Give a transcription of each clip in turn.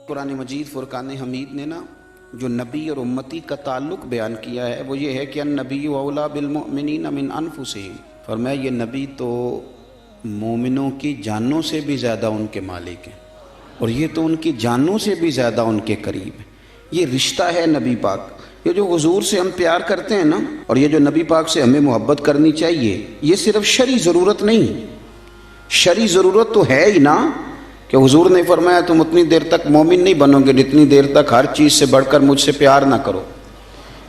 قرآن مجید فرقان حمید نے نا جو نبی اور امتی کا تعلق بیان کیا ہے وہ یہ ہے کہ النبی اولا بالمؤمنین من انفسہم، فرمایا یہ نبی تو مومنوں کی جانوں سے بھی زیادہ ان کے مالک ہیں اور یہ تو ان کی جانوں سے بھی زیادہ ان کے قریب ہے۔ یہ رشتہ ہے نبی پاک، یہ جو حضور سے ہم پیار کرتے ہیں نا، اور یہ جو نبی پاک سے ہمیں محبت کرنی چاہیے، یہ صرف شرعی ضرورت نہیں، شرعی ضرورت تو ہے ہی نا، کہ حضور نے فرمایا تم اتنی دیر تک مومن نہیں بنو گے جتنی دیر تک ہر چیز سے بڑھ کر مجھ سے پیار نہ کرو۔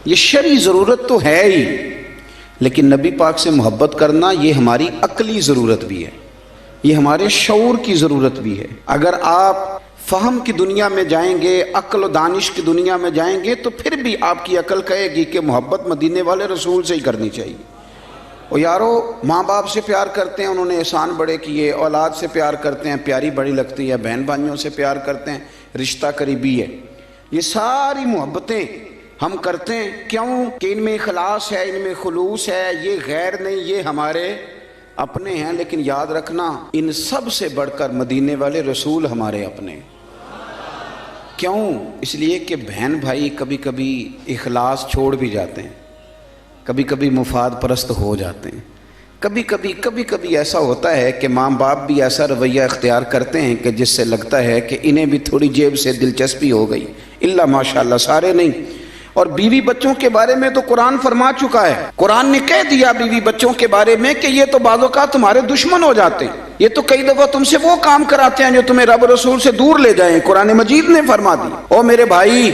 یہ شرعی ضرورت تو ہے ہی، لیکن نبی پاک سے محبت کرنا یہ ہماری عقلی ضرورت بھی ہے، یہ ہمارے شعور کی ضرورت بھی ہے۔ اگر آپ فہم کی دنیا میں جائیں گے، عقل و دانش کی دنیا میں جائیں گے، تو پھر بھی آپ کی عقل کہے گی کہ محبت مدینے والے رسول سے ہی کرنی چاہیے۔ اور یارو ماں باپ سے پیار کرتے ہیں، انہوں نے احسان بڑے کیے، اولاد سے پیار کرتے ہیں، پیاری بڑی لگتی ہے، بہن بھائیوں سے پیار کرتے ہیں، رشتہ قریبی ہے۔ یہ ساری محبتیں ہم کرتے ہیں کیوں؟ کہ ان میں اخلاص ہے، ان میں خلوص ہے، یہ غیر نہیں، یہ ہمارے اپنے ہیں۔ لیکن یاد رکھنا ان سب سے بڑھ کر مدینے والے رسول ہمارے اپنے ہیں۔ کیوں؟ اس لیے کہ بہن بھائی کبھی کبھی اخلاص چھوڑ بھی جاتے ہیں، کبھی کبھی مفاد پرست ہو جاتے ہیں، کبھی کبھی ایسا ہوتا ہے کہ ماں باپ بھی ایسا رویہ اختیار کرتے ہیں کہ جس سے لگتا ہے کہ انہیں بھی تھوڑی جیب سے دلچسپی ہو گئی، الا ماشاءاللہ سارے نہیں۔ اور بیوی بچوں کے بارے میں تو قرآن فرما چکا ہے، قرآن نے کہہ دیا بیوی بچوں کے بارے میں کہ یہ تو بعض اوقات تمہارے دشمن ہو جاتے ہیں، یہ تو کئی دفعہ تم سے وہ کام کراتے ہیں جو تمہیں رب رسول سے دور لے جائیں۔ قرآن مجید نے فرما دی، او میرے بھائی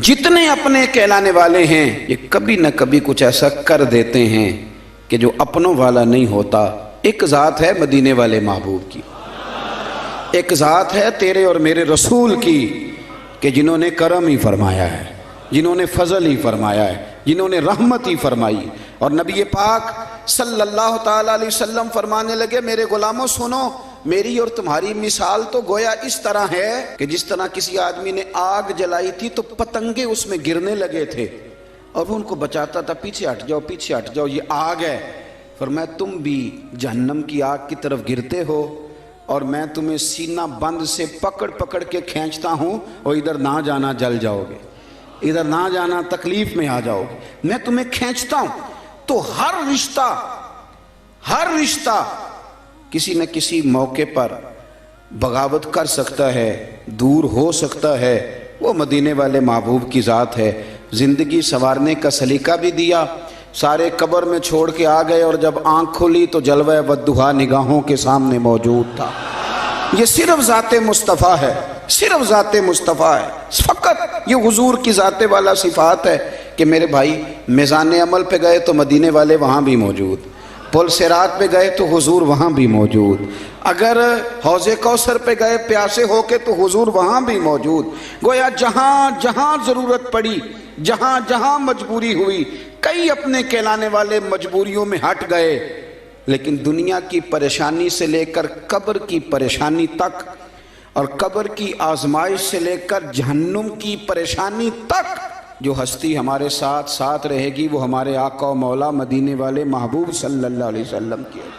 جتنے اپنے کہلانے والے ہیں یہ کبھی نہ کبھی کچھ ایسا کر دیتے ہیں کہ جو اپنوں والا نہیں ہوتا۔ ایک ذات ہے مدینے والے محبوب کی، ایک ذات ہے تیرے اور میرے رسول کی کہ جنہوں نے کرم ہی فرمایا ہے، جنہوں نے فضل ہی فرمایا ہے، جنہوں نے رحمت ہی فرمائی۔ اور نبی پاک صلی اللہ تعالیٰ علیہ وسلم فرمانے لگے میرے غلاموں سنو، میری اور تمہاری مثال تو گویا اس طرح ہے کہ جس طرح کسی آدمی نے آگ جلائی تھی تو پتنگے اس میں گرنے لگے تھے اور وہ ان کو بچاتا تھا، پیچھے ہٹ جاؤ پیچھے ہٹ جاؤ، یہ آگ ہے۔ فرمایا تم بھی جہنم کی آگ کی طرف گرتے ہو اور میں تمہیں سینہ بند سے پکڑ کے کھینچتا ہوں اور ادھر نہ جانا جل جاؤ گے، ادھر نہ جانا تکلیف میں آ جاؤ گے، میں تمہیں کھینچتا ہوں۔ تو ہر رشتہ کسی نہ کسی موقع پر بغاوت کر سکتا ہے، دور ہو سکتا ہے، وہ مدینے والے محبوب کی ذات ہے۔ زندگی سنوارنے کا سلیقہ بھی دیا، سارے قبر میں چھوڑ کے آ گئے اور جب آنکھ کھلی تو جلوہ والضحیٰ نگاہوں کے سامنے موجود تھا۔ یہ صرف ذات مصطفیٰ ہے، صرف ذات مصطفیٰ ہے، فقط یہ حضور کی ذات والا صفات ہے کہ میرے بھائی میزان عمل پہ گئے تو مدینے والے وہاں بھی موجود، پل صراط پہ گئے تو حضور وہاں بھی موجود، اگر حوض کوثر پہ گئے پیاسے ہو کے تو حضور وہاں بھی موجود۔ گویا جہاں جہاں ضرورت پڑی، جہاں جہاں مجبوری ہوئی، کئی اپنے کہلانے والے مجبوریوں میں ہٹ گئے، لیکن دنیا کی پریشانی سے لے کر قبر کی پریشانی تک اور قبر کی آزمائش سے لے کر جہنم کی پریشانی تک جو ہستی ہمارے ساتھ ساتھ رہے گی وہ ہمارے آقا و مولا مدینے والے محبوب صلی اللہ علیہ وسلم کی ہے۔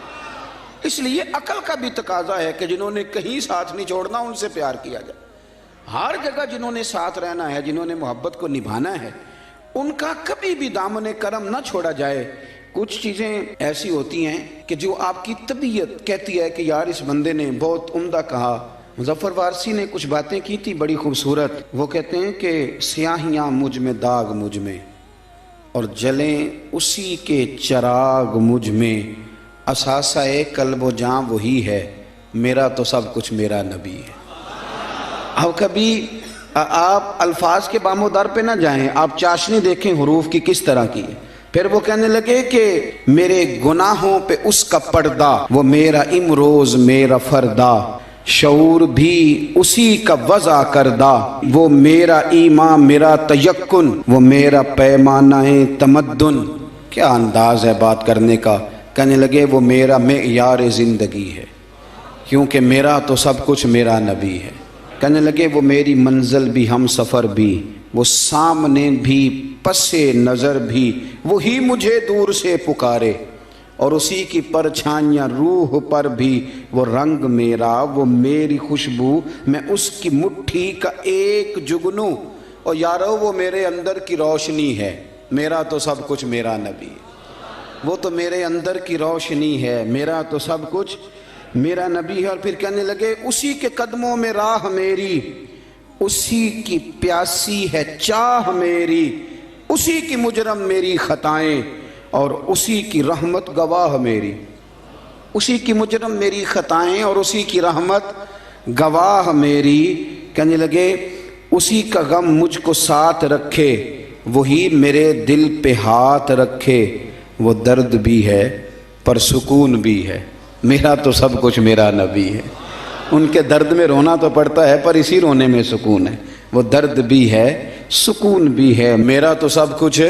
اس لیے عقل کا بھی تقاضا ہے کہ جنہوں نے کہیں ساتھ نہیں چھوڑنا ان سے پیار کیا جائے، ہر جگہ جنہوں نے ساتھ رہنا ہے، جنہوں نے محبت کو نبھانا ہے، ان کا کبھی بھی دامن کرم نہ چھوڑا جائے۔ کچھ چیزیں ایسی ہوتی ہیں کہ جو آپ کی طبیعت کہتی ہے کہ یار اس بندے نے بہت عمدہ کہا۔ مظفر وارسی نے کچھ باتیں کی تھی بڑی خوبصورت، وہ کہتے ہیں کہ سیاہیاں مجھ میں داغ مجھ میں اور جلیں اسی کے چراغ مجھ میں، اثاثہ قلب و جاں وہی ہے، میرا تو سب کچھ میرا نبی ہے۔ اب کبھی آپ الفاظ کے بام و در پہ نہ جائیں، آپ چاشنی دیکھیں حروف کی کس طرح کی ہے۔ پھر وہ کہنے لگے کہ میرے گناہوں پہ اس کا پردہ، وہ میرا امروز میرا فردہ، شعور بھی اسی کا وضع کردہ، وہ میرا ایمان میرا تیقن، وہ میرا پیمانہ تمدن۔ کیا انداز ہے بات کرنے کا۔ کہنے لگے وہ میرا معیار زندگی ہے کیونکہ میرا تو سب کچھ میرا نبی ہے۔ کہنے لگے وہ میری منزل بھی ہم سفر بھی، وہ سامنے بھی پس نظر بھی، وہی مجھے دور سے پکارے، اور اسی کی پرچھائیاں روح پر بھی، وہ رنگ میرا وہ میری خوشبو، میں اس کی مٹھی کا ایک جگنو، اور یارو وہ میرے اندر کی روشنی ہے، میرا تو سب کچھ میرا نبی ہے، وہ تو میرے اندر کی روشنی ہے، میرا تو سب کچھ میرا نبی ہے۔ اور پھر کہنے لگے اسی کے قدموں میں راہ میری، اسی کی پیاسی ہے چاہ میری، اسی کی مجرم میری خطائیں اور اسی کی رحمت گواہ میری، اسی کی مجرم میری خطائیں اور اسی کی رحمت گواہ میری۔ کہنے لگے اسی کا غم مجھ کو ساتھ رکھے، وہی میرے دل پہ ہاتھ رکھے، وہ درد بھی ہے پر سکون بھی ہے، میرا تو سب کچھ میرا نبی ہے۔ ان کے درد میں رونا تو پڑتا ہے پر اسی رونے میں سکون ہے، وہ درد بھی ہے سکون بھی ہے، میرا تو سب کچھ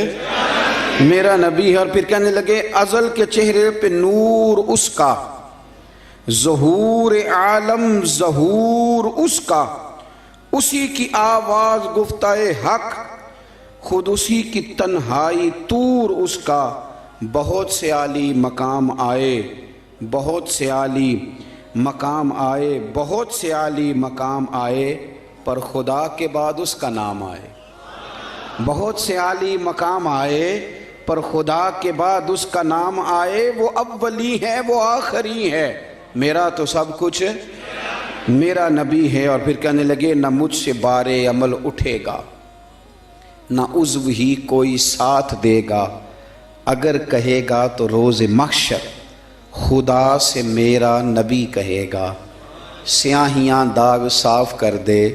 میرا نبی ہے۔ اور پھر کہنے لگے ازل کے چہرے پہ نور اس کا، ظہور عالم ظہور اس کا، اسی کی آواز گفتہ حق، خود اسی کی تنہائی طور اس کا، بہت سے عالی مقام آئے، بہت سے عالی مقام آئے، بہت سے عالی مقام آئے، پر خدا کے بعد اس کا نام آئے، بہت سے عالی مقام آئے پر خدا کے بعد اس کا نام آئے، وہ اولی ہے وہ آخری ہے، میرا تو سب کچھ میرا نبی ہے۔ اور پھر کہنے لگے نہ مجھ سے بار عمل اٹھے گا، نہ عضو ہی کوئی ساتھ دے گا، اگر کہے گا تو روز محشر خدا سے میرا نبی کہے گا، سیاہیاں داغ صاف کر دے،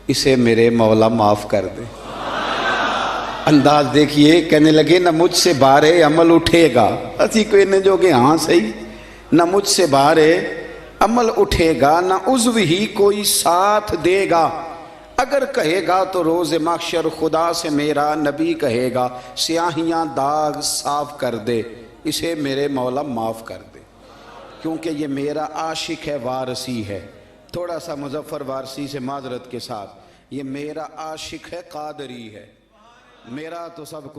اسے میرے مولا معاف کر دے۔ انداز دیکھیے، کہنے لگے نہ مجھ سے بار عمل اٹھے گا، اسی کوئی نے جو کہ ہاں صحیح، نہ مجھ سے بار عمل اٹھے گا، نہ عضو ہی کوئی ساتھ دے گا، اگر کہے گا تو روز محشر خدا سے میرا نبی کہے گا، سیاہیاں داغ صاف کر دے، اسے میرے مولا معاف کر دے۔ کیونکہ یہ میرا عاشق ہے وارسی ہے، تھوڑا سا مظفر وارسی سے معذرت کے ساتھ، یہ میرا عاشق ہے قادری ہے، میرا تو سب